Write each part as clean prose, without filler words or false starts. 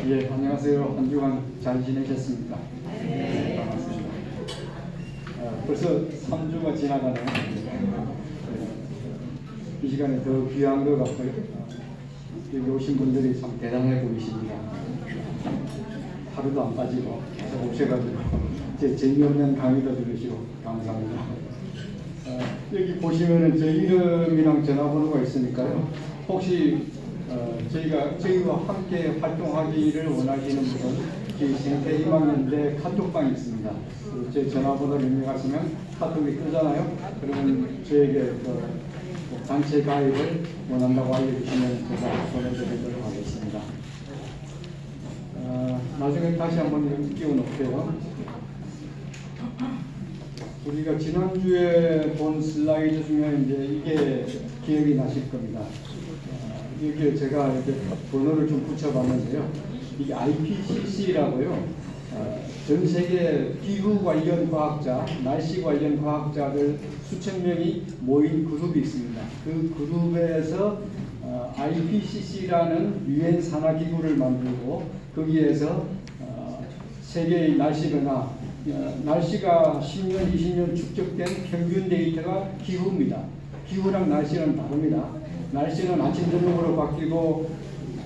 예, 안녕하세요. 한 주간 잘 지내셨습니까? 네, 반갑습니다. 벌써 3주가 지나가네요. 이 시간에 더 귀한 것 같고요. 여기 오신 분들이 참 대단해 보이십니다. 하루도 안 빠지고 계속 오셔가지고 제 재미없는 강의도 들으시고 감사합니다. 여기 보시면은 제 이름이랑 전화번호가 있으니까요. 혹시 저희와 함께 활동하기를 원하시는 분은 저희 생태희망연대 카톡방이 있습니다. 제 전화번호를 입력하시면 카톡이 뜨잖아요. 그러면 저에게 단체 가입을 원한다고 알려주시면 제가 보내드리도록 하겠습니다. 나중에 다시 한번 띄워놓을게요. 우리가 지난주에 본 슬라이드 중에 이제 이게 기억이 나실 겁니다. 이게 제가 이렇게 번호를 좀 붙여봤는데요. 이게 IPCC라고요. 전 세계 기후 관련 과학자, 날씨 관련 과학자들 수천 명이 모인 그룹이 있습니다. 그 그룹에서 IPCC라는 유엔 산하 기구를 만들고 거기에서 세계의 날씨 변화, 날씨가 10년, 20년 축적된 평균 데이터가 기후입니다. 기후랑 날씨는 다릅니다. 날씨는 아침, 저녁으로 바뀌고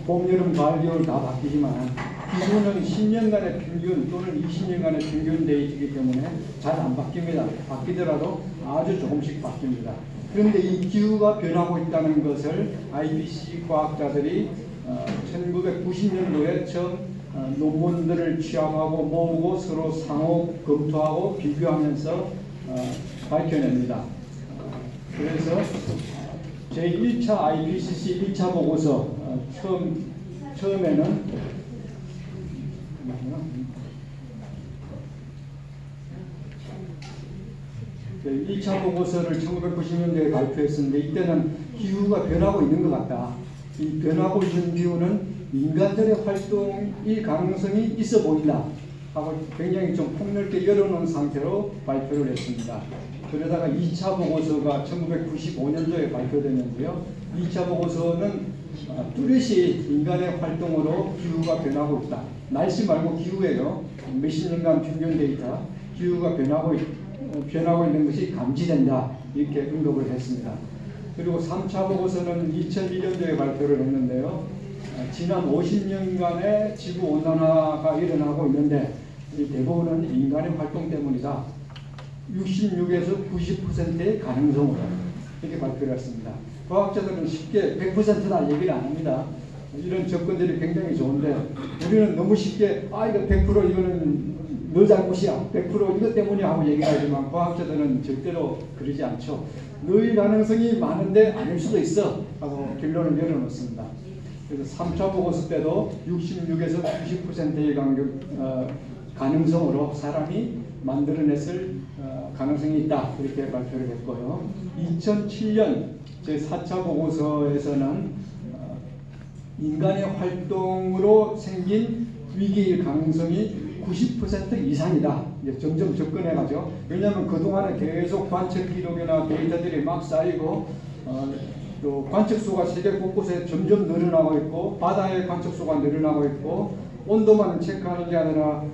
봄, 여름, 가을, 겨울 다 바뀌지만 기후는 10년간의 평균 또는 20년간의 평균 데이터이기 때문에 잘 안 바뀝니다. 바뀌더라도 아주 조금씩 바뀝니다. 그런데 이 기후가 변하고 있다는 것을 IPCC 과학자들이 1990년도에 처음 논문들을 취합하고 모으고 서로 상호 검토하고 비교하면서 밝혀냅니다. 그래서 제1차 IPCC 1차 보고서 처음에는 1차 보고서를 1990년대에 발표했었는데 이때는 기후가 변하고 있는 것 같다. 이 변하고 있는 기후는 인간들의 활동일 가능성이 있어 보인다 하고 굉장히 좀 폭넓게 열어놓은 상태로 발표를 했습니다. 그러다가 2차 보고서가 1995년도에 발표됐는데요. 2차 보고서는 뚜렷이 인간의 활동으로 기후가 변하고 있다. 날씨 말고 기후예요. 몇십 년간 평균 데이터, 기후가 변하고 있는 것이 감지된다. 이렇게 언급을 했습니다. 그리고 3차 보고서는 2001년도에 발표를 했는데요. 지난 50년간의 지구온난화가 일어나고 있는데 이 대부분은 인간의 활동 때문이다. 66에서 90%의 가능성으로 이렇게 발표를 했습니다. 과학자들은 쉽게 100%다 얘기를 안 합니다. 이런 접근들이 굉장히 좋은데 우리는 너무 쉽게 이거 100% 이거는 너 잘못이야. 100% 이것 때문이야 하고 얘기를 하지만 과학자들은 절대로 그러지 않죠. 너의 가능성이 많은데 아닐 수도 있어 하고 결론을 내려놓습니다. 그래서 3차 보고서 때도 66에서 90%의 가능성으로 사람이 만들어냈을 가능성이 있다. 이렇게 발표를 했고요. 2007년 제4차 보고서에서는 인간의 활동으로 생긴 위기일 가능성이 90% 이상이다. 이제 점점 접근해가죠. 왜냐하면 그동안에 계속 관측 기록이나 데이터들이 막 쌓이고 또 관측소가 세계 곳곳에 점점 늘어나고 있고 바다의 관측소가 늘어나고 있고 온도만 체크하는 게 아니라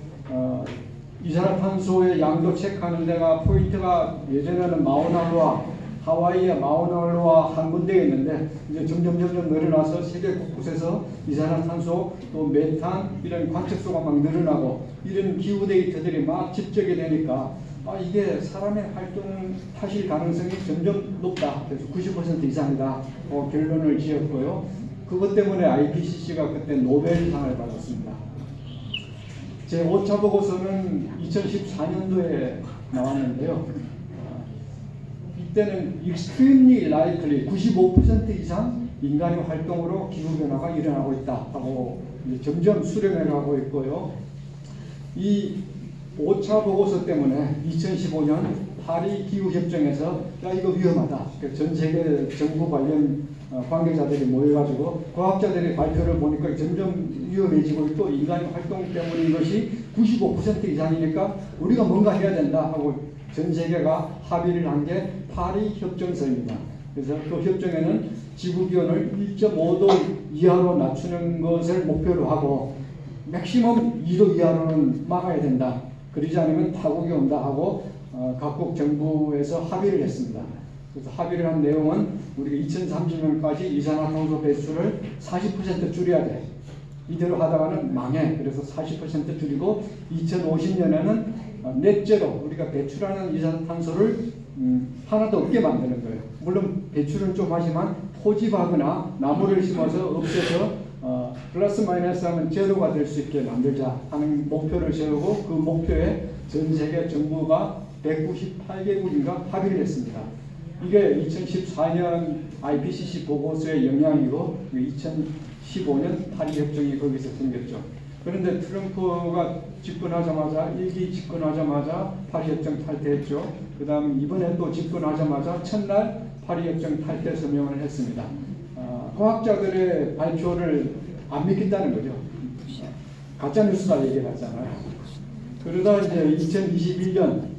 이산화탄소의 양도 체크하는 데가 포인트가 예전에는 마우나로아, 하와이의 마우나로아 한 군데였는데 이제 점점 늘어나서 세계 곳곳에서 이산화탄소 또 메탄 이런 관측소가 막 늘어나고 이런 기후 데이터들이 막 집적이 되니까 이게 사람의 활동 탓일 가능성이 점점 높다. 그래서 90% 이상이다. 결론을 지었고요. 그것 때문에 IPCC가 그때 노벨상을 받았습니다. 제5차 보고서는 2014년도에 나왔는데요. 이때는 extremely likely 95% 이상 인간의 활동으로 기후변화가 일어나고 있다 하고 점점 수렴해가고 있고요. 이 5차 보고서 때문에 2015년 파리 기후협정에서 이거 위험하다. 전 세계 정부 관련 관계자들이 모여가지고 과학자들의 발표를 보니까 점점 위험해지고 있고 인간의 활동 때문인 것이 95% 이상이니까 우리가 뭔가 해야 된다 하고 전 세계가 합의를 한 게 파리 협정서입니다. 그래서 그 협정에는 지구 기온을 1.5도 이하로 낮추는 것을 목표로 하고 맥시멈 2도 이하로는 막아야 된다. 그러지 않으면 타국이 온다 하고 각국 정부에서 합의를 했습니다. 그래서 합의를 한 내용은 우리가 2030년까지 이산화탄소 배출을 40% 줄여야 돼. 이대로 하다가는 망해. 그래서 40% 줄이고 2050년에는 넷제로 우리가 배출하는 이산탄소를 하나도 없게 만드는 거예요. 물론 배출은 좀 하지만 포집하거나 나무를 심어서 없애서 플러스 마이너스 하면 제로가 될 수 있게 만들자 하는 목표를 세우고 그 목표에 전 세계 정부가 198개국인가 합의를 했습니다. 이게 2014년 IPCC 보고서의 영향이고 2015년 파리 협정이 거기서 생겼죠. 그런데 트럼프가 집권하자마자 1기 집권하자마자 파리 협정 탈퇴했죠. 그 다음 이번에 또 집권하자마자 첫날 파리 협정 탈퇴 서명을 했습니다. 과학자들의 발표를 안 믿겠다는 거죠. 가짜뉴스가 얘기를 하잖아요. 그러다 이제 2019년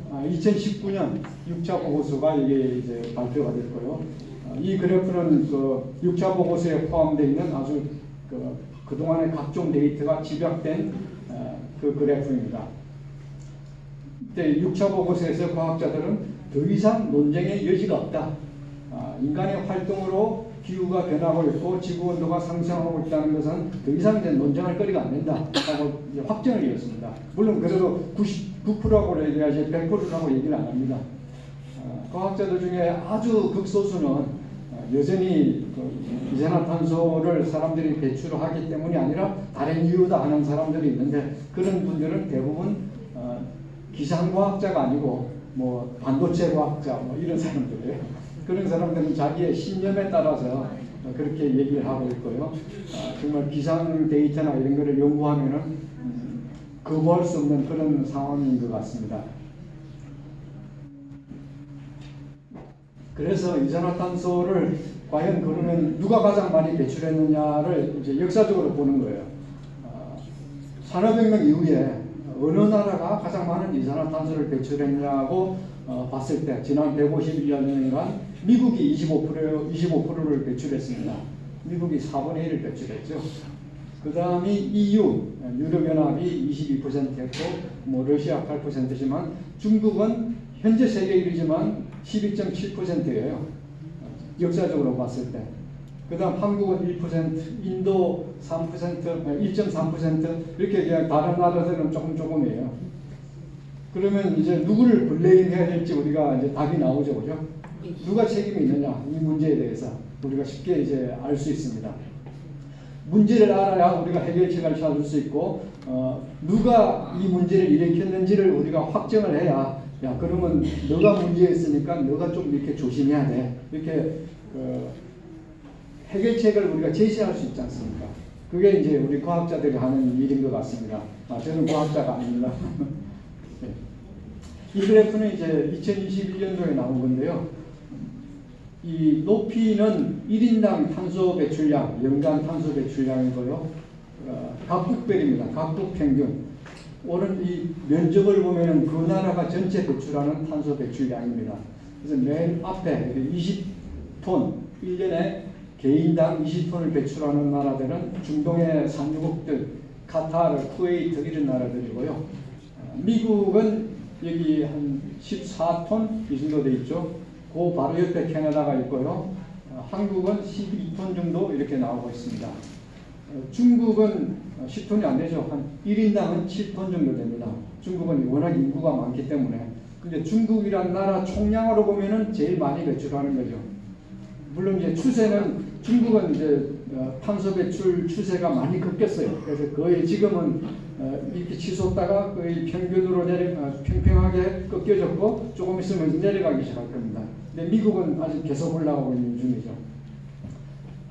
6차 보고서가 이게 이제 발표가 됐고요. 이 그래프는 그 6차 보고서에 포함되어 있는 아주 그동안의 각종 데이터가 집약된 그 그래프입니다. 이때 6차 보고서에서 과학자들은 더 이상 논쟁의 여지가 없다. 인간의 활동으로 기후가 변하고 있고 지구온도가 상승하고 있다는 것은 더 이상 이제 논쟁할 거리가 안 된다 하고 확정을 이었습니다. 물론 그래도 99%라고 얘기하지 100%라고 얘기를 안 합니다. 과학자들 중에 아주 극소수는 여전히 이산화탄소를 사람들이 배출하기 때문이 아니라 다른 이유다 하는 사람들이 있는데 그런 분들은 대부분 기상과학자가 아니고 뭐 반도체 과학자 뭐 이런 사람들이에요. 그런 사람들은 자기의 신념에 따라서 그렇게 얘기를 하고 있고요. 정말 기상 데이터나 이런 거를 연구하면은 거부할 수 없는 그런 상황인 것 같습니다. 그래서 이산화탄소를 과연 그러면 누가 가장 많이 배출했느냐를 이제 역사적으로 보는 거예요. 산업혁명 이후에 어느 나라가 가장 많은 이산화탄소를 배출했냐고 봤을 때 지난 151년간 미국이 25%를 배출했습니다. 미국이 4분의 1을 배출했죠. 그 다음이 EU, 유럽연합이 22%였고 뭐 러시아 8%지만 중국은 현재 세계 1위지만 12.7%예요. 역사적으로 봤을 때. 그 다음 한국은 1%, 인도 3%, 1.3% 이렇게 그냥 다른 나라들은 조금이에요. 그러면 이제 누구를 블레임해야 될지 우리가 이제 답이 나오죠, 그죠? 누가 책임이 있느냐 이 문제에 대해서 우리가 쉽게 이제 알 수 있습니다. 문제를 알아야 우리가 해결책을 찾을 수 있고 누가 이 문제를 일으켰는지를 우리가 확정을 해야 야 그러면 너가 문제였으니까 너가 좀 이렇게 조심해야 돼 이렇게 해결책을 우리가 제시할 수 있지 않습니까? 그게 이제 우리 과학자들이 하는 일인 것 같습니다. 저는 과학자가 아닙니다. 네. 이 그래프는 이제 2021년도에 나온 건데요. 이 높이는 1인당 탄소 배출량, 연간 탄소 배출량이고요. 각국별입니다. 각국 평균. 오늘 이 면적을 보면은 그 나라가 전체 배출하는 탄소 배출량입니다. 그래서 맨 앞에 20톤, 1년에 개인당 20톤을 배출하는 나라들은 중동의 산유국들, 카타르, 쿠웨이트 이런 나라들이고요. 미국은 여기 한 14톤 이 정도 돼 있죠. 그 바로 옆에 캐나다가 있고요. 한국은 12톤 정도 이렇게 나오고 있습니다. 중국은 10톤이 안 되죠. 한 1인당은 7톤 정도 됩니다. 중국은 워낙 인구가 많기 때문에. 근데 중국이란 나라 총량으로 보면은 제일 많이 배출하는 거죠. 물론 이제 추세는 중국은 이제 탄소 배출 추세가 많이 꺾였어요. 그래서 거의 지금은 이렇게 치솟다가 거의 평균으로 평평하게 꺾여졌고 조금 있으면 내려가기 시작할 겁니다. 근데 미국은 아직 계속 올라가고 있는 중이죠.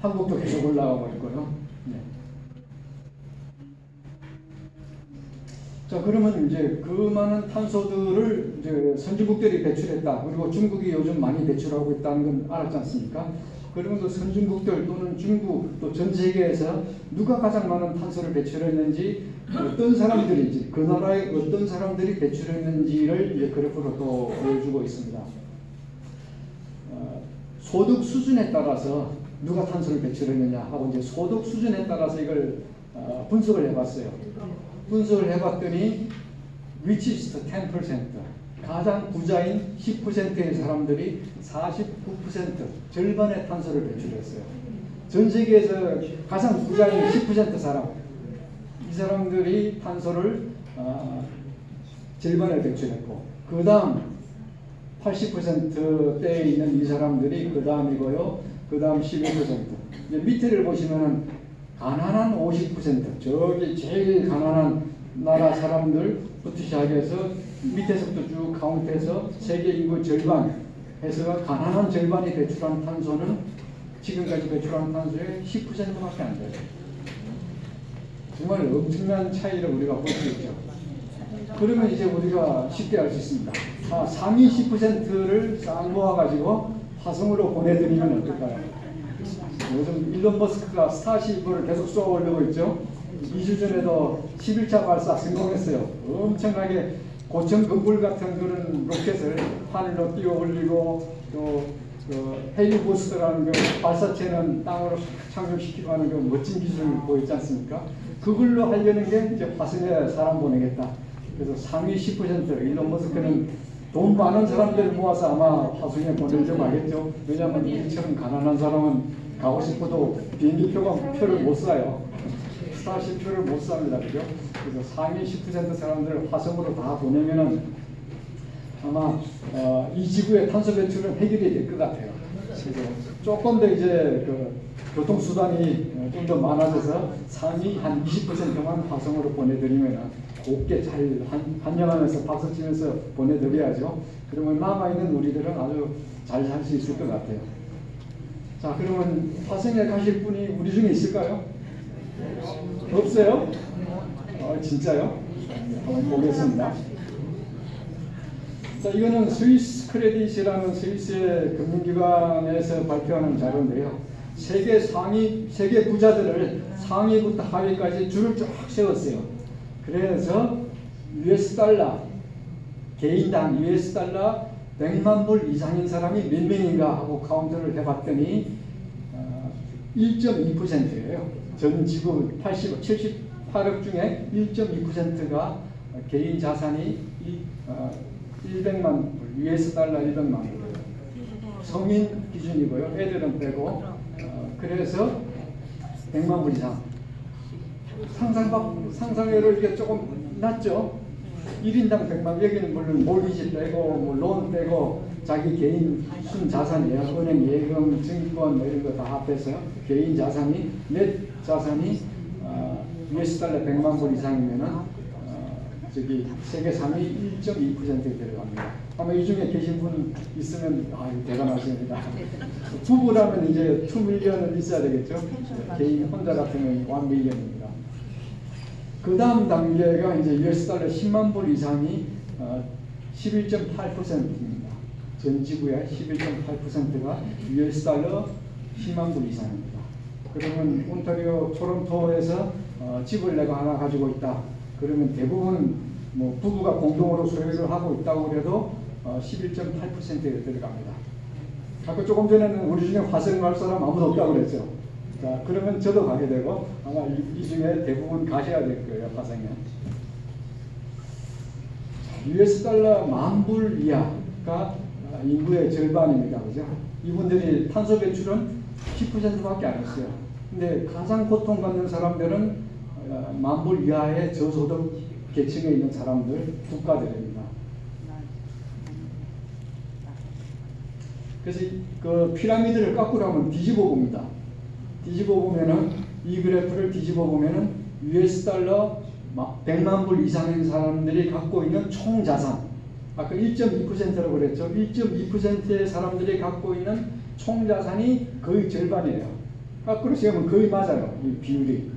한국도 계속 올라가고 있고요. 네. 자, 그러면 이제 그 많은 탄소들을 이제 선진국들이 배출했다. 그리고 중국이 요즘 많이 배출하고 있다는 건 알았지 않습니까? 그러면 그 선진국들 또는 중국 또 전 세계에서 누가 가장 많은 탄소를 배출했는지 어떤 사람들인지 그 나라의 어떤 사람들이 배출했는지를 이제 그래프로 또 보여주고 있습니다. 소득 수준에 따라서 누가 탄소를 배출했느냐 하고 이제 소득 수준에 따라서 이걸 분석을 해봤어요. 분석을 해봤더니 richest 10%, 가장 부자인 10%의 사람들이 49%, 절반의 탄소를 배출했어요. 전 세계에서 가장 부자인 10% 사람, 이 사람들이 탄소를 절반을 배출했고, 그 다음 80%대에 있는 이 사람들이 그 다음이고요. 그 다음 12%. 이제 밑에를 보시면은 가난한 50%, 저기 제일 가난한 나라 사람들부터 시작해서 밑에서부터 쭉 카운트해서 세계 인구 절반 해서 가난한 절반이 배출한 탄소는 지금까지 배출한 탄소의 10%밖에 안 돼요. 정말 엄청난 차이를 우리가 볼 수 있죠. 그러면 이제 우리가 쉽게 알 수 있습니다. 상위 10%를 싹 모아가지고 화성으로 보내드리면 어떨까요? 요즘 일론 머스크가 스타쉽을 계속 쏘아 올리고 있죠. 2주 전에도 11차 발사 성공했어요. 엄청나게 고천 건물 같은 그런 로켓을 하늘로 띄워 올리고, 또 헬리부스터라는 그 발사체는 땅으로 착륙시키고 하는 그 멋진 기술을 보였지 않습니까? 그걸로 하려는 게 이제 화성에 사람 보내겠다. 그래서 상위 10% 일론 머스크는 돈 많은 사람들 모아서 아마 화성에 보내려고 하겠죠. 왜냐하면 우리처럼 가난한 사람은 가고 싶어도 비행기 표를 못 사요. 스타쉽 표를 못 삽니다. 그죠? 그래서 상위 10% 사람들을 화성으로 다 보내면은 아마 이 지구의 탄소 배출은 해결이 될 것 같아요. 그래서 조금 더 이제 그 교통수단이 좀 더 많아져서 상위 한 20%만 화성으로 보내드리면 곱게 잘 환영하면서 박수 치면서 보내드려야죠. 그러면 남아있는 우리들은 아주 잘 살 수 있을 것 같아요. 자, 그러면 화성에 가실 분이 우리 중에 있을까요? 없어요? 진짜요? 한번 보겠습니다. 자, 이거는 스위스 크레딧이라는 스위스의 금융기관에서 발표하는 자료인데요. 세계 부자들을 상위부터 하위까지 줄을 쫙 세웠어요. 그래서 US 달러, 개인당 US 달러 100만 불 이상인 사람이 몇 명인가 하고 카운트를 해봤더니 1.2%예요. 전 지구 78억 중에 1.2%가 개인 자산이 100만 불, US 달러 100만 불. 성인 기준이고요. 애들은 빼고. 그래서 100만 불 이상. 상상외로 이게 조금 낮죠? 1인당 100만, 여기는 물론 몰기지 빼고, 뭐 론 빼고, 자기 개인 순 자산이에요. 은행 예금, 증권, 뭐 이런 거 다 합해서 개인 자산이, 넷 자산이 US 달러 100만 불 이상이면은 저기 세계 3위 1.2%에 들어갑니다. 아마 이 중에 계신 분 있으면 대단하십니다. 부부라면 이제 2밀리언은 있어야 되겠죠. 개인 혼자 같으면 1밀리언입니다. 그 다음 단계가 이제 US 달러 10만 불 이상이 11.8%입니다. 전 지구의 11.8%가 US 달러 10만 불 이상입니다. 그러면 온타리오 토론토에서 집을 내가 하나 가지고 있다. 그러면 대부분 뭐 부부가 공동으로 소유를 하고 있다고 해도 11.8%에 들어갑니다. 아까 조금 전에는 우리 중에 화성 갈 사람 아무도 없다고 그랬죠. 자, 그러면 저도 가게 되고 아마 이 중에 대부분 가셔야 될 거예요, 화성에. US 달러 10,000불 이하가 인구의 절반입니다. 그죠? 이분들이 탄소 배출은 10%밖에 안 했어요. 근데 가장 고통받는 사람들은 10,000불 이하의 저소득 계층에 있는 사람들, 국가들입니다. 그래서 그 피라미드를 거꾸로 하면 뒤집어 봅니다. 뒤집어 보면은 이 그래프를 뒤집어 보면은 US 달러 100만 불 이상인 사람들이 갖고 있는 총 자산, 아까 1.2%라고 그랬죠. 1.2%의 사람들이 갖고 있는 총 자산이 거의 절반이에요. 거꾸로 세우면 거의 맞아요, 이 비율이.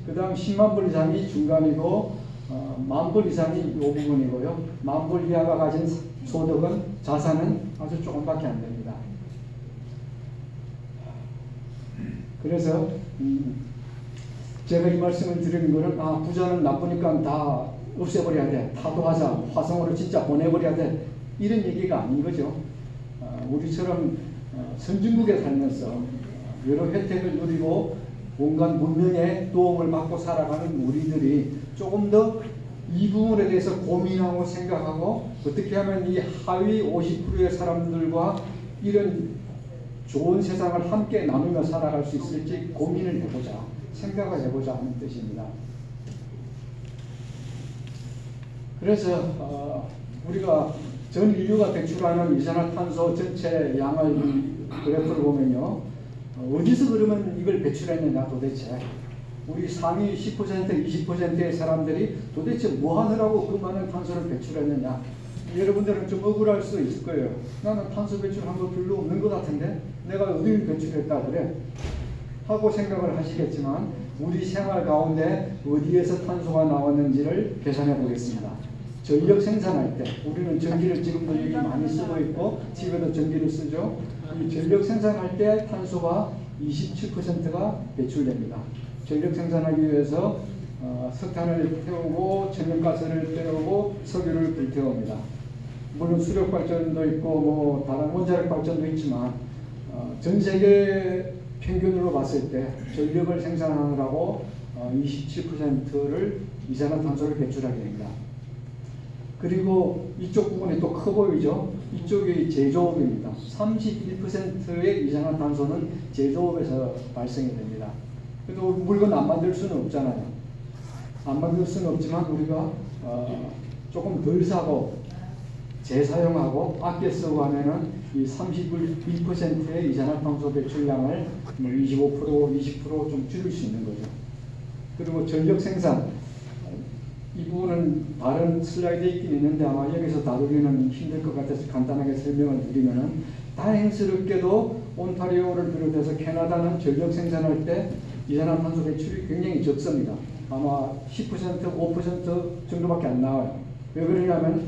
그 다음 10만 불 이상이 중간이고 10,000불 이상이 이 부분이고요. 10,000불 이하가 가진 소득은, 자산은 아주 조금밖에 안 됩니다. 그래서 제가 이 말씀을 드리는 거는 부자는 나쁘니까 다 없애버려야 돼. 타도하자. 화성으로 진짜 보내버려야 돼. 이런 얘기가 아닌 거죠. 우리처럼 선진국에 살면서 여러 혜택을 누리고 온갖 문명에 도움을 받고 살아가는 우리들이 조금 더 이 부분에 대해서 고민하고 생각하고 어떻게 하면 이 하위 50%의 사람들과 이런 좋은 세상을 함께 나누며 살아갈 수 있을지 고민을 해보자, 생각을 해보자 하는 뜻입니다. 그래서 우리가 전 인류가 배출하는 이산화탄소 전체 양을 그래프를 보면요, 어디서 그러면 이걸 배출했느냐 도대체. 우리 상위 10%, 20%의 사람들이 도대체 뭐 하느라고 그 많은 탄소를 배출했느냐. 여러분들은 좀 억울할 수 있을 거예요. 나는 탄소 배출한 거 별로 없는 것 같은데 내가 어디를 배출했다 그래? 하고 생각을 하시겠지만 우리 생활 가운데 어디에서 탄소가 나왔는지를 계산해 보겠습니다. 전력 생산할 때 우리는 전기를 지금도 여기 많이 쓰고 있고 집에도 전기를 쓰죠. 이 전력 생산할 때 탄소가 27%가 배출됩니다. 전력 생산하기 위해서 석탄을 태우고 천연가스를 태우고 석유를 불태웁니다. 물론 수력 발전도 있고 뭐 다른 원자력 발전도 있지만 전 세계 평균으로 봤을 때 전력을 생산하느라고 27%를 이산화탄소를 배출하게 됩니다. 그리고 이쪽 부분이 또 커 보이죠? 이쪽이 제조업입니다. 31%의 이산화탄소는 제조업에서 발생이 됩니다. 그래도 물건 안 만들 수는 없잖아요. 안 만들 수는 없지만 우리가 조금 덜 사고 재사용하고 아껴 쓰고 하면은 이 32%의 이산화탄소 배출량을 25%, 20% 좀 줄일 수 있는 거죠. 그리고 전력 생산, 이 부분은 다른 슬라이드에 있긴 있는데 아마 여기서 다루기는 힘들 것 같아서 간단하게 설명을 드리면은 다행스럽게도 온타리오를 비롯해서 캐나다는 전력 생산할 때 이산화탄소 배출이 굉장히 적습니다. 아마 10%, 5% 정도밖에 안 나와요. 왜 그러냐면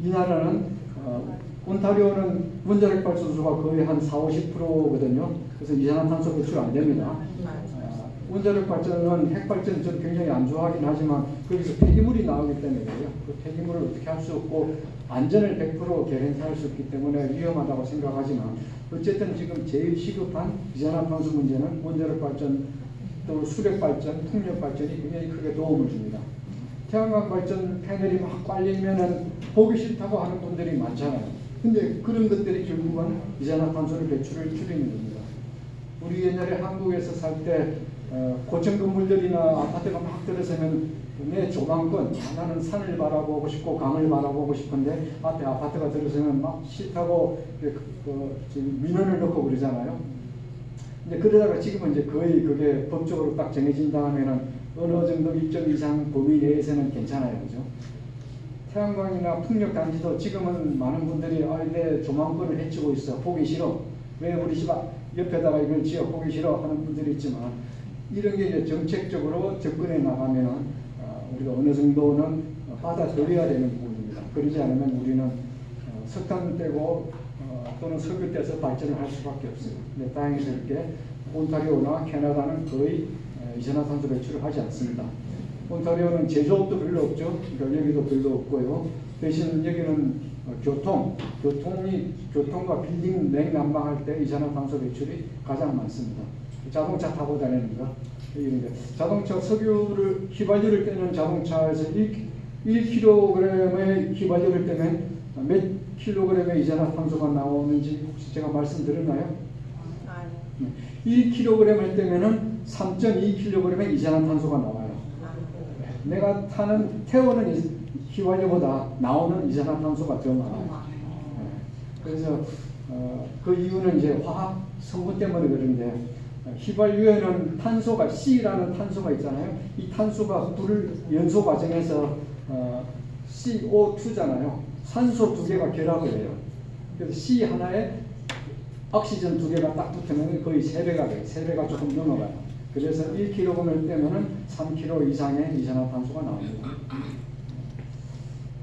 이 나라는 온타리오는 원자력 발전소가 거의 한 40~50%거든요. 그래서 이산화탄소 배출 안 됩니다. 원자력 발전은 핵발전을 굉장히 안 좋아하긴 하지만 거기서 폐기물이 나오기 때문에요. 그 폐기물을 어떻게 할 수 없고 안전을 100% 개런티할 수 없기 때문에 위험하다고 생각하지만 어쨌든 지금 제일 시급한 이산화탄소 문제는 원자력 발전 또 수력 발전, 풍력 발전이 굉장히 크게 도움을 줍니다. 태양광 발전 패널이 막 깔리면은 보기 싫다고 하는 분들이 많잖아요. 근데 그런 것들이 결국은 이산화탄소를 배출을 줄이는 겁니다. 우리 옛날에 한국에서 살 때 고층 건물들이나 아파트가 막 들어서면 내 조망권, 나는 산을 바라보고 싶고 강을 바라보고 싶은데 앞에 아파트가 들어서면 막 싫다고 민원을 넣고 그러잖아요. 근데 그러다가 지금은 이제 거의 그게 법적으로 딱 정해진 다음에는 어느 정도 일정 이상 범위 내에서는 괜찮아요. 그죠? 태양광이나 풍력 단지도 지금은 많은 분들이 내 조망권을 해치고 있어. 보기 싫어. 왜 우리 집 옆에다가 이걸 지어 보기 싫어 하는 분들이 있지만 이런 게 이제 정책적으로 접근해 나가면은 우리가 어느 정도는 받아들여야 되는 부분입니다. 그러지 않으면 우리는 석탄 떼고 또는 석유 떼서 발전을 할 수밖에 없어요. 근데 다행스럽게 온타리오나 캐나다는 거의 이산화탄소 배출을 하지 않습니다. 온타리오는 제조업도 별로 없죠. 그러니까 여기도 별로 없고요. 대신 여기는 교통과 빌딩 냉난방할 때 이산화탄소 배출이 가장 많습니다. 자동차 타고 다니는 거. 자동차 석유를 휘발유를 떼는 자동차에서 1kg의 휘발유를 떼면 몇 킬로그램의 이산화탄소가 나오는지 혹시 제가 말씀드렸나요? 아니요. 1kg을 떼면은 3.2kg의 이산화탄소가 나와요. 내가 태우는 휘발유보다 나오는 이산화탄소가 더 많아요. 그래서 그 이유는 이제 화학 성분 때문에 그런데 휘발유에는 탄소가 C라는 탄소가 있잖아요. 이 탄소가 불 연소 과정에서 CO2잖아요. 산소 두 개가 결합을 해요. 그래서 C 하나에 옥시전 두 개가 딱 붙으면 거의 3배가 돼요. 3배가 조금 넘어가요. 그래서 1kg을 떼면은 3kg 이상의 이산화탄소가 나옵니다.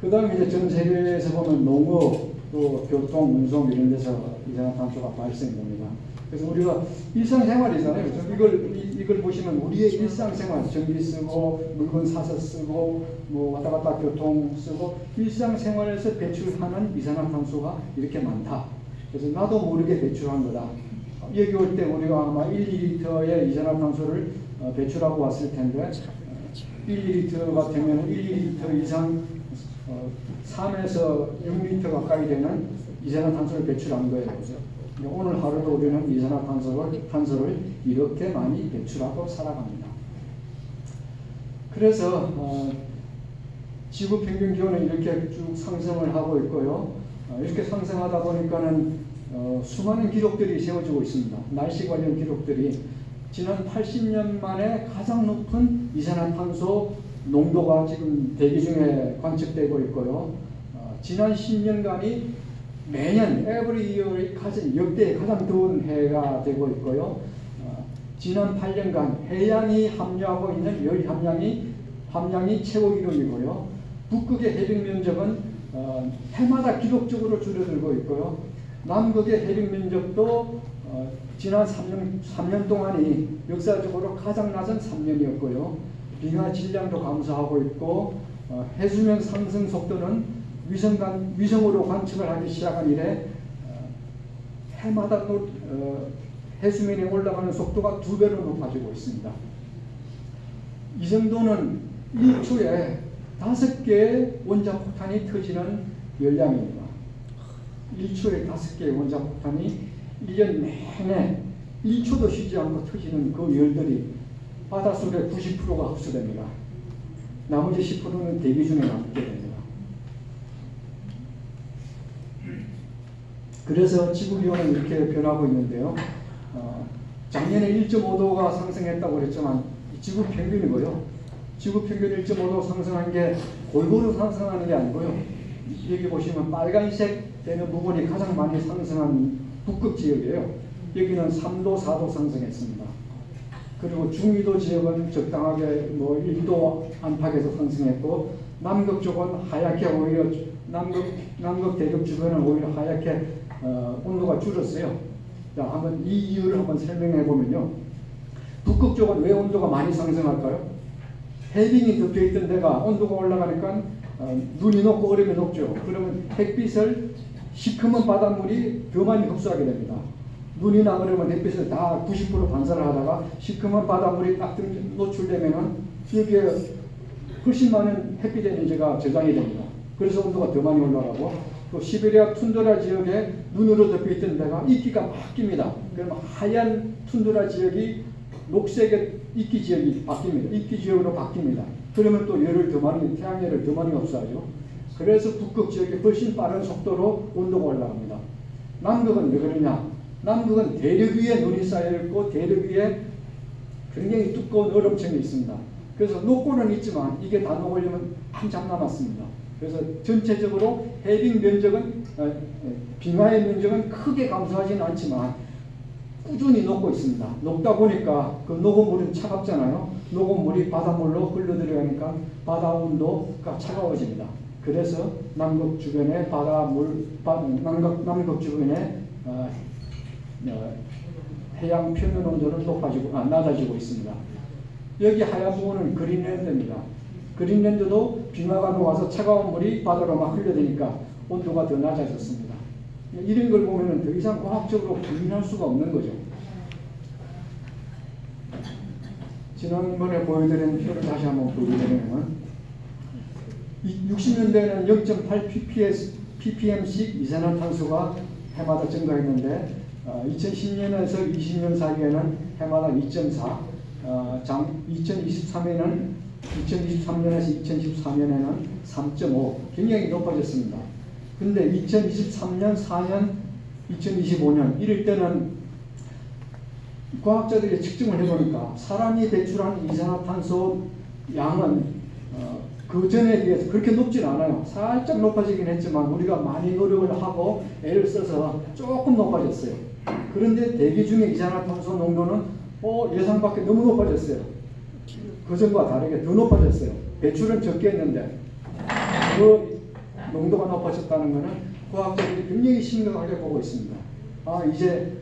그 다음에 이제 전 세계에서 보면 농업, 또 교통, 운송 이런 데서 이산화탄소가 발생됩니다. 그래서 우리가 일상생활이잖아요. 이걸 보시면 우리의 일상생활, 전기 쓰고, 물건 사서 쓰고, 뭐 왔다 갔다 교통 쓰고, 일상생활에서 배출하는 이산화탄소가 이렇게 많다. 그래서 나도 모르게 배출한 거다. 여기 올 때 우리가 아마 1, 2리터의 이산화탄소를 배출하고 왔을 텐데 1, 2리터가 되면 1, 2리터 이상 3에서 6리터 가까이 되는 이산화탄소를 배출한 거예요. 그죠? 오늘 하루도 우리는 이산화탄소를 이렇게 많이 배출하고 살아갑니다. 그래서 지구 평균 기온은 이렇게 쭉 상승을 하고 있고요. 이렇게 상승하다 보니까는 수많은 기록들이 세워지고 있습니다. 날씨 관련 기록들이 지난 80년 만에 가장 높은 이산화탄소 농도가 지금 대기 중에 관측되고 있고요. 지난 10년간이 매년 every year의 역대 가장 더운 해가 되고 있고요. 지난 8년간 해양이 함유하고 있는 열 함량이 최고 기록이고요. 북극의 해빙 면적은 해마다 기록적으로 줄어들고 있고요. 남극의 해빙 면적도 지난 3년 동안이 역사적으로 가장 낮은 3년이었고요. 빙하 질량도 감소하고 있고 해수면 상승 속도는 위성으로 관측을 하기 시작한 이래 해마다 해수면이 올라가는 속도가 2배로 높아지고 있습니다. 이 정도는 1초에 5개의 원자폭탄이 터지는 열량입니다. 1초에 5개의 원자폭탄이 1년 내내 1초도 쉬지 않고 터지는 그 열들이 바닷속의 90%가 흡수됩니다. 나머지 10%는 대기 중에 남게 됩니다. 그래서 지구기온은 이렇게 변하고 있는데요. 작년에 1.5도가 상승했다고 그랬지만 지구 평균이고요. 지구 평균 1.5도 상승한 게 골고루 상승하는 게 아니고요. 여기 보시면 빨간색 되는 부분이 가장 많이 상승한 북극 지역이에요. 여기는 3도, 4도 상승했습니다. 그리고 중위도 지역은 적당하게 1도 안팎에서 상승했고 남극 쪽은 하얗게 오히려 남극 대륙 주변은 오히려 하얗게 온도가 줄었어요. 자, 한번 이 이유를 한번 설명해 보면요. 북극 쪽은 왜 온도가 많이 상승할까요? 해빙이 덮여있던 데가 온도가 올라가니까 눈이 녹고 얼음이 녹죠. 그러면 햇빛을 시커먼 바닷물이 더 많이 흡수하게 됩니다. 눈이나 얼음은 햇빛을 다 90% 반사를 하다가 시커먼 바닷물이 딱 노출되면은 여기에 훨씬 많은 햇빛 에너지가 저장이 됩니다. 그래서 온도가 더 많이 올라가고 또 시베리아 툰드라 지역에 눈으로 덮여있던 데가 이끼가 막 낍니다. 그러면 하얀 툰드라 지역이 녹색의 이끼 지역이 바뀝니다. 이끼 지역으로 바뀝니다. 그러면 또 태양열을 더 많이 흡수하죠. 그래서 북극 지역이 훨씬 빠른 속도로 온도가 올라갑니다. 남극은 왜 그러냐? 남극은 대륙 위에 눈이 쌓여있고 대륙 위에 굉장히 두꺼운 얼음층이 있습니다. 그래서 녹고는 있지만 이게 다 녹으려면 한참 남았습니다. 그래서 전체적으로 해빙 면적은 빙하의 면적은 크게 감소하지는 않지만 꾸준히 녹고 있습니다. 녹다 보니까 그 녹은 물은 차갑잖아요. 녹은 물이 바닷물로 흘러들어가니까 바다 온도가 차가워집니다. 그래서 남극 주변의 남극 주변의 해양 표면 온도는 낮아지고 있습니다. 여기 하얀 부분은 그린랜드입니다. 그린랜드도 빙하가 녹아서 차가운 물이 바다로 막 흘러드니까 온도가 더 낮아졌습니다. 이런 걸 보면 더 이상 과학적으로 부인할 수가 없는 거죠. 지난번에 보여드린 표를 다시 한번 보여드리면 60년대에는 0.8 ppm씩 이산화탄소가 해마다 증가했는데 2010년에서 20년 사이에는 해마다 2.4, 2023년에서 2014년에는 3.5 굉장히 높아졌습니다. 근데 2023년, 4년, 2025년 이럴 때는 과학자들이 측정을 해보니까 사람이 배출한 이산화탄소 양은 그 전에 비해서 그렇게 높진 않아요. 살짝 높아지긴 했지만 우리가 많이 노력을 하고 애를 써서 조금 높아졌어요. 그런데 대기 중에 이산화탄소 농도는 예상 밖에 너무 높아졌어요. 그 전과 다르게 더 높아졌어요. 배출은 적게 했는데 그 농도가 높아졌다는 것은 과학자들이 굉장히 심각하게 보고 있습니다. 이제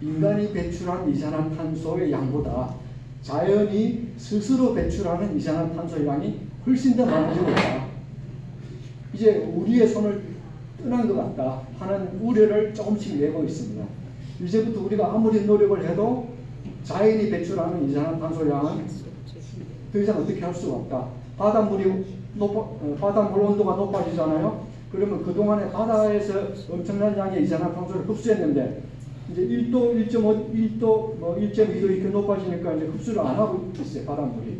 인간이 배출한 이산화탄소의 양보다 자연이 스스로 배출하는 이산화탄소 양이 훨씬 더 많아지고 있다. 이제 우리의 손을 떠난 것 같다 하는 우려를 조금씩 내고 있습니다. 이제부터 우리가 아무리 노력을 해도 자연이 배출하는 이산화탄소량은 더 이상 어떻게 할 수가 없다. 바닷물 온도가 높아지잖아요. 그러면 그동안에 바다에서 엄청난 양의 이산화탄소를 흡수했는데 이제 1도, 1.5, 1도, 1.2도 이렇게 높아지니까 이제 흡수를 안 하고 있어요, 바닷물이.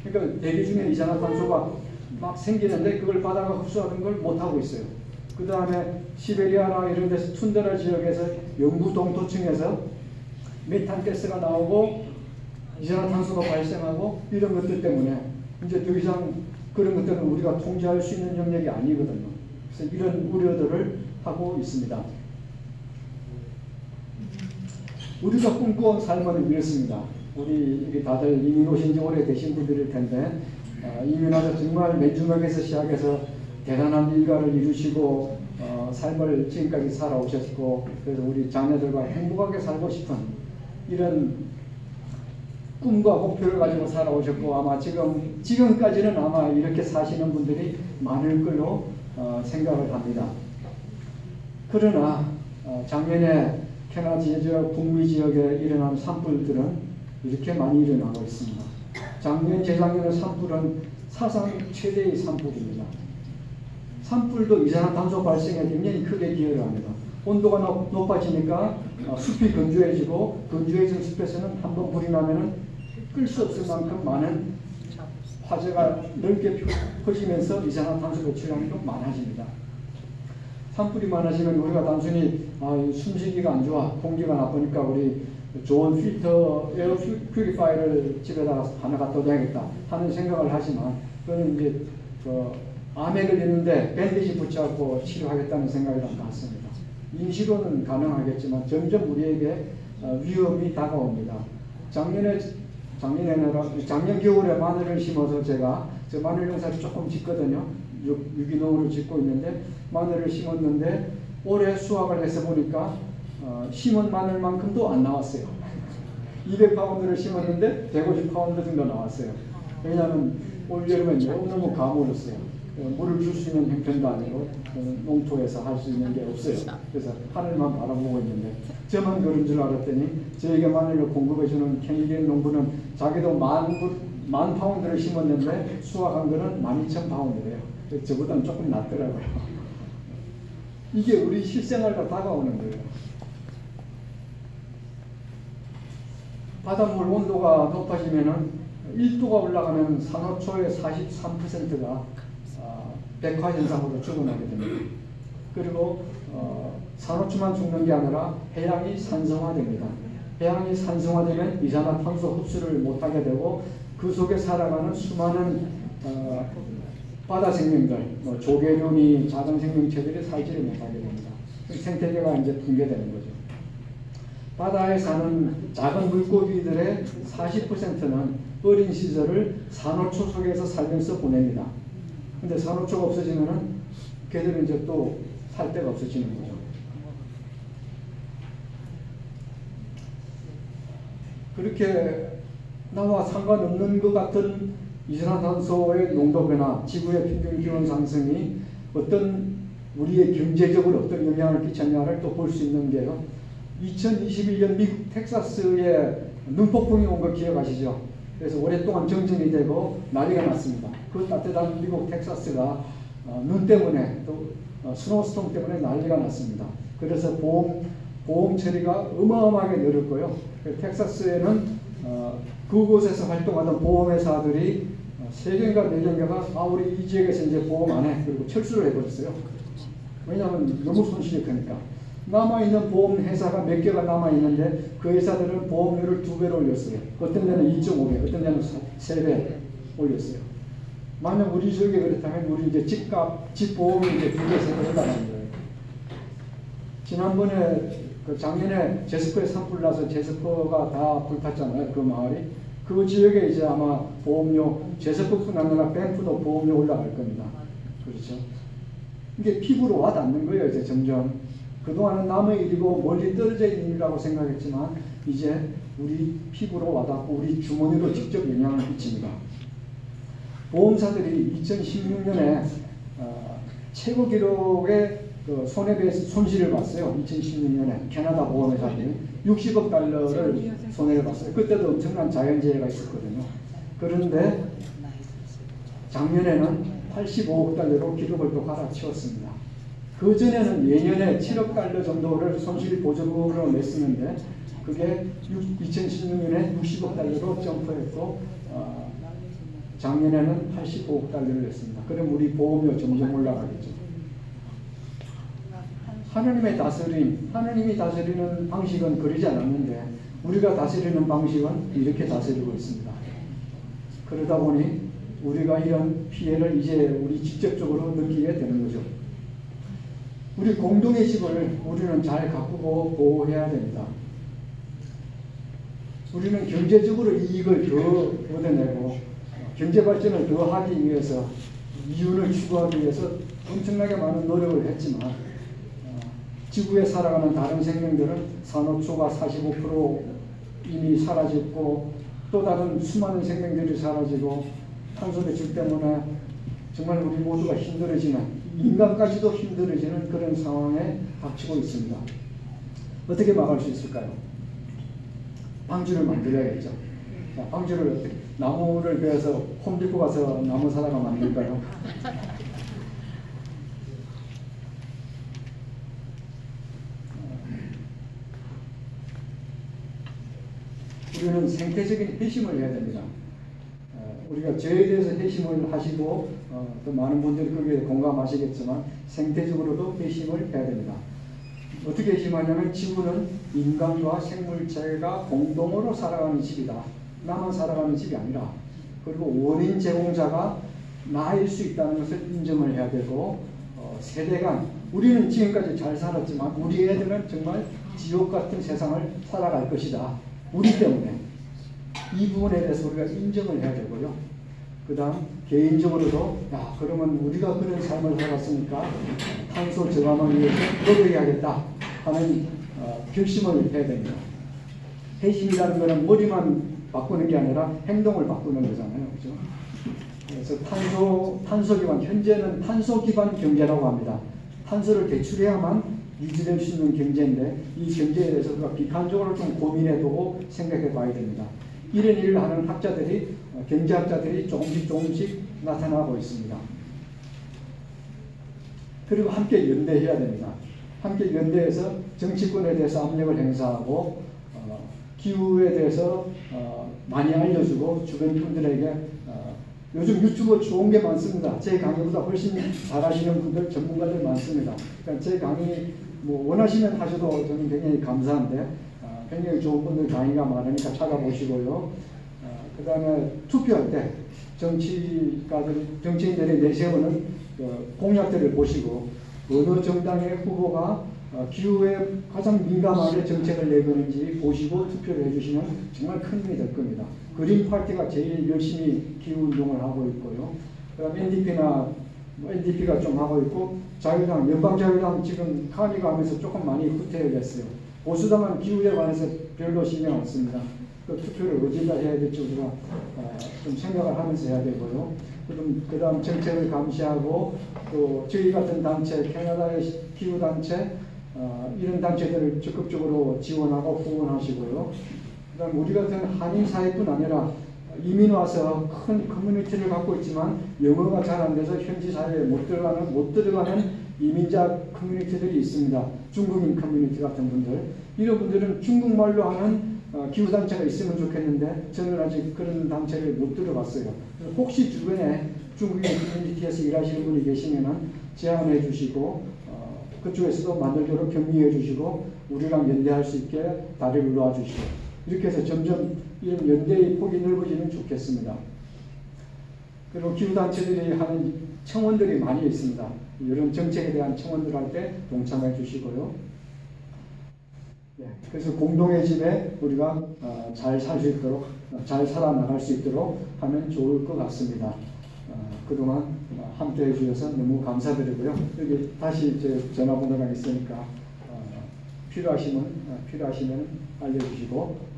그러니까 대기 중에 이산화탄소가 막 생기는데 그걸 바다가 흡수하는 걸 못 하고 있어요. 그 다음에 시베리아나 이런 데서 툰드라 지역에서 영구 동토층에서 메탄 가스가 나오고 이산화탄소가 발생하고 이런 것들 때문에 이제 더 이상 그런 것들은 우리가 통제할 수 있는 영역이 아니거든요. 그래서 이런 우려들을 하고 있습니다. 우리가 꿈꿔온 삶은 이렇습니다. 우리 여기 다들 이민 오신 지 오래되신 분들일 텐데 이민와서 정말 맨주먹에서 시작해서 대단한 일가를 이루시고 삶을 지금까지 살아오셨고 그래서 우리 자녀들과 행복하게 살고 싶은 이런 꿈과 목표를 가지고 살아오셨고 아마 지금까지는 아마 이렇게 사시는 분들이 많을 걸로 생각을 합니다. 그러나 작년에 캐나다 지역, 북미 지역에 일어난 산불들은 이렇게 많이 일어나고 있습니다. 작년, 재작년의 산불은 사상 최대의 산불입니다. 산불도 이산화탄소 발생에 굉장히 크게 기여를 합니다. 온도가 높아지니까 숲이 건조해지고 건조해진 숲에서는 한번 불이 나면은 끌 수 없을 만큼 많은 화재가 넓게 퍼지면서 이산화탄소 배출량이 좀 많아집니다. 산불이 많아지면 우리가 단순히 숨쉬기가 안 좋아, 공기가 나쁘니까 우리 좋은 필터, 에어 퓨리파이어를 집에다가 하나 갖다 둬야겠다 하는 생각을 하지만 그거는 이제 암에 걸리는데 밴드지 붙여갖고 치료하겠다는 생각이랑 같습니다. 임시로는 가능하겠지만 점점 우리에게 위험이 다가옵니다. 작년 겨울에 마늘을 심어서 제가 저 마늘 농사를 조금 짓거든요. 유기농으로 짓고 있는데 마늘을 심었는데 올해 수확을 해서 보니까 심은 마늘만큼도 안 나왔어요. 200파운드를 심었는데 150파운드 정도 나왔어요. 왜냐하면 올여름에 너무 가물었어요. 물을 줄 수 있는 형편도 아니고 농토에서 할 수 있는 게 없어요. 그래서 하늘만 바라보고 있는데 저만 그런 줄 알았더니 저에게 마늘을 공급해주는 캐나디안 농부는 자기도 만 파운드를 심었는데 수확한 거는 12,000파운드래요. 저보다는 조금 낫더라고요. 이게 우리 실생활과 다가오는 거예요. 바닷물 온도가 높아지면은 1도가 올라가면 산호초의 43%가 백화현상으로 죽어나게 됩니다. 그리고 산호초만 죽는 게 아니라 해양이 산성화됩니다. 해양이 산성화되면 이산화탄소 흡수를 못하게 되고 그 속에 살아가는 수많은 바다 생명들, 조개류니 작은 생명체들이 살지를 못하게 됩니다. 생태계가 이제 붕괴되는 거죠. 바다에 사는 작은 물고기들의 40%는 어린 시절을 산호초 속에서 살면서 보냅니다. 근데 산호초가 없어지면은 걔들은 이제 또 살 데가 없어지는 거죠. 그렇게 나와 상관없는 것 같은 이산화탄소의 농도 변화, 지구의 평균 기온 상승이 어떤 우리의 경제적으로 어떤 영향을 끼쳤냐를 또 볼 수 있는 게요. 2021년 미국 텍사스에 눈폭풍이 온 거 기억하시죠? 그래서 오랫동안 정전이 되고 난리가 났습니다. 그 따뜻한 미국 텍사스가 눈 때문에 또 스노우스톰 때문에 난리가 났습니다. 그래서 보험 처리가 어마어마하게 늘었고요. 텍사스에는 그곳에서 활동하던 보험회사들이 3개인가 4개인가가 우리 이 지역에서 이제 보험 안 해. 그리고 철수를 해버렸어요. 왜냐하면 너무 손실이 크니까. 남아있는 보험회사가 몇 개가 남아있는데 그 회사들은 보험료를 2배로 올렸어요. 어떤 데는 2.5배, 어떤 데는 3배 올렸어요. 만약 우리 지역에 그렇다면 우리 이제 집 보험이 이제 2배, 3배 올라가는 거예요. 지난번에 작년에 제스퍼에 산불 나서 제스퍼가 다 불탔잖아요. 그 마을이. 그 지역에 이제 아마 보험료, 제스퍼뿐 아니라 밴프도 보험료 올라갈 겁니다. 그렇죠. 이게 피부로 와닿는 거예요, 이제 점점. 그동안은 남의 일이고 멀리 떨어져 있는 일이라고 생각했지만 이제 우리 피부로 와닿고 우리 주머니로 직접 영향을 끼칩니다. 보험사들이 2016년에 최고 기록의 그 손실을 봤어요. 2016년에 캐나다 보험회사들이 60억 달러를 손해를 봤어요. 그때도 엄청난 자연재해가 있었거든요. 그런데 작년에는 85억 달러로 기록을 또 갈아치웠습니다. 그 전에는 예년에 7억 달러 정도를 손실 보조금으로 냈었는데 그게 2016년에 60억 달러로 점프했고 작년에는 85억 달러를 냈습니다. 그럼 우리 보험료 점점 올라가겠죠. 하나님의 다스림, 하나님이 다스리는 방식은 그러지 않았는데 우리가 다스리는 방식은 이렇게 다스리고 있습니다. 그러다 보니 우리가 이런 피해를 이제 우리 직접적으로 느끼게 되는 거죠. 우리 공동의 집을 우리는 잘 가꾸고 보호해야 됩니다. 우리는 경제적으로 이익을 더 얻어내고 경제 발전을 더 하기 위해서 이윤을 추구하기 위해서 엄청나게 많은 노력을 했지만 지구에 살아가는 다른 생명들은 산호초가 45% 이미 사라졌고 또 다른 수많은 생명들이 사라지고 탄소 배출 때문에 정말 우리 모두가 힘들어지는 인간까지도 힘들어지는 그런 상황에 닥치고 있습니다. 어떻게 막을 수 있을까요? 방주를 만들어야겠죠. 자, 방주를 어떻게 나무를 베어서 홈디포 가서 나무 사다가 만들까요? 우리는 생태적인 회심을 해야 됩니다. 우리가 죄에 대해서 회심을 하시고 또 많은 분들이 거기에 공감하시겠지만 생태적으로도 회심을 해야 됩니다. 어떻게 회심하냐면 지구는 인간과 생물체가 공동으로 살아가는 집이다. 나만 살아가는 집이 아니라 그리고 원인 제공자가 나일 수 있다는 것을 인정을 해야 되고 세대간 우리는 지금까지 잘 살았지만 우리 애들은 정말 지옥 같은 세상을 살아갈 것이다. 우리 때문에 이 부분에 대해서 우리가 인정을 해야 되고요. 그 다음 개인적으로도 그러면 우리가 그런 삶을 살았으니까 탄소 저감을 위해서 노력해야겠다 하는 결심을 해야 됩니다. 회심이라는 것은 머리만 바꾸는 게 아니라 행동을 바꾸는 거잖아요. 그죠? 그래서 탄소 기반, 현재는 탄소 기반 경제라고 합니다. 탄소를 대출해야만 유지될 수 있는 경제인데 이 경제에 대해서 우리가 비판적으로 좀 고민해보고 생각해 봐야 됩니다. 이런 일을 하는 학자들이 경제학자들이 조금씩 나타나고 있습니다. 그리고 함께 연대해야 됩니다. 함께 연대해서 정치권에 대해서 압력을 행사하고 기후에 대해서 많이 알려주고 주변 분들에게 요즘 유튜브 좋은 게 많습니다. 제 강의보다 훨씬 잘하시는 분들, 전문가들 많습니다. 그러니까 제 강의 원하시면 하셔도 저는 굉장히 감사한데 굉장히 좋은 분들 강의가 많으니까 찾아보시고요. 그 다음에 투표할 때 정치인들이 내세우는 공약들을 보시고 어느 정당의 후보가 기후에 가장 민감하게 정책을 내거는지 보시고 투표를 해주시면 정말 큰 힘이 될 겁니다. 그린 파티가 제일 열심히 기후운동을 하고 있고요. 그 다음에 NDP가 좀 하고 있고 자유당, 연방자유당 지금 카니가 하면서 조금 많이 후퇴를 했어요. 보수당은 기후에 관해서 별로 신경 안 씁니다. 그 투표를 어디다 해야 될지 우리가 좀 생각을 하면서 해야 되고요. 그 다음 정책을 감시하고 또 저희 같은 단체, 캐나다의 기후단체 이런 단체들을 적극적으로 지원하고 후원하시고요. 그 다음 우리 같은 한인사회뿐 아니라 이민 와서 큰 커뮤니티를 갖고 있지만 영어가 잘 안 돼서 현지 사회에 못 들어가는 이민자 커뮤니티들이 있습니다. 중국인 커뮤니티 같은 분들. 이런 분들은 중국말로 하는 기후단체가 있으면 좋겠는데 저는 아직 그런 단체를 못 들어봤어요. 혹시 주변에 중국인 커뮤니티에서 일하시는 분이 계시면 제안해 주시고 그쪽에서도 만들도록 격려해 주시고 우리랑 연대할 수 있게 다리를 놓아주시고 이렇게 해서 점점 이런 연대의 폭이 넓어지면 좋겠습니다. 그리고 기후단체들이 하는 청원들이 많이 있습니다. 이런 정책에 대한 청원들 할 때 동참해 주시고요. 그래서 공동의 집에 우리가 잘 살 수 있도록 잘 살아나갈 수 있도록 하면 좋을 것 같습니다. 그동안 함께 해주셔서 너무 감사드리고요. 여기 다시 제 전화번호가 있으니까 필요하시면 알려주시고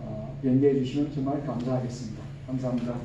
연계해 주시면 정말 감사하겠습니다. 감사합니다.